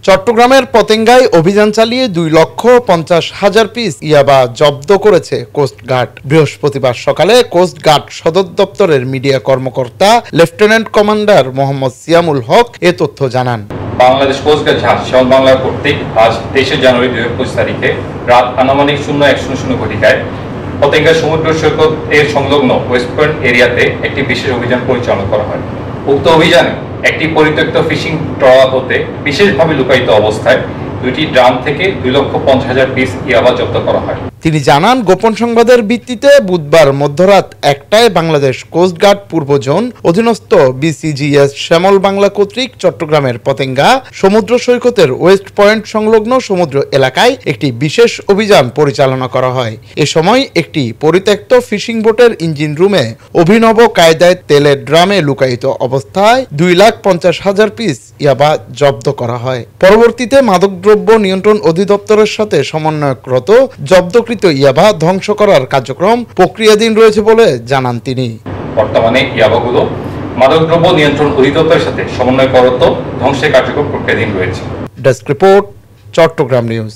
চট্টগ্রামের পতেঙ্গায় অভিযান চালিয়ে 2,50,000 পিস ইয়াবা জব্দ করেছে কোস্টগার্ড। বৃহস্পতিবার সকালে কোস্টগার্ড সদর দপ্তরের মিডিয়া কর্মকর্তা লেফটেন্যান্ট কমান্ডার মোহাম্মদ সিয়ামুল হক এ তথ্য জানান। বাংলাদেশ কোস্টগার্ড জাহাজ শ্যামল বাংলা কর্তৃক আজ 23 জানুয়ারি 2025 তারিখে রাত আনুমানিক 01:00 ঘটিকায় পতেঙ্গা সমুদ্র সৈকত এর সংলগ্ন ওয়েস্ট পয়েন্ট এরিয়াতে একটি বিশেষ অভিযান পরিচালনা করা হয়। উক্ত অভিযানে একটি পরিত্যক্ত ফিশিং ট্রলার হতে বিশেষভাবে লুকায়িত অবস্থায় 2টি ড্রাম থেকে 2,50,000 পিস ইয়াবা জব্দ করা হয়। তিনি জানান, গোপন সংবাদের ভিত্তিতে বুধবার মধ্যরাত 1টায় বাংলাদেশ কোস্টগার্ড পূর্ব জোন অধীনস্থ বিসিজিএস শ্যামল বাংলা কর্তৃক চট্টগ্রামের পতেঙ্গা সমুদ্র সৈকতের ওয়েস্ট পয়েন্ট সংলগ্ন সমুদ্র এলাকায় একটি বিশেষ অভিযান পরিচালনা করা হয়। এ সময় একটি পরিত্যক্ত ফিশিং বোটের ইঞ্জিন রুমে অভিনব কায়দায় তেলের ড্রামে লুকায়িত অবস্থায় 2,50,000 পিস ইয়াবা জব্দ করা হয়। পরবর্তীতে মাদকদ্রব্য নিয়ন্ত্রণ অধিদপ্তরের সাথে সমন্বয়রত জব্দকৃত ইয়াবা ধ্বংস করার কার্যক্রম প্রক্রিয়াধীন রয়েছে বলে জানান তিনি। বর্তমানে ইয়াবাগুলো মাদকদ্রব্য নিয়ন্ত্রণ অধিদপ্তরের সাথে সমন্বয়রত ধ্বংসের কার্যক্রম প্রক্রিয়াধীন রয়েছে। Desk report, Chittagong news.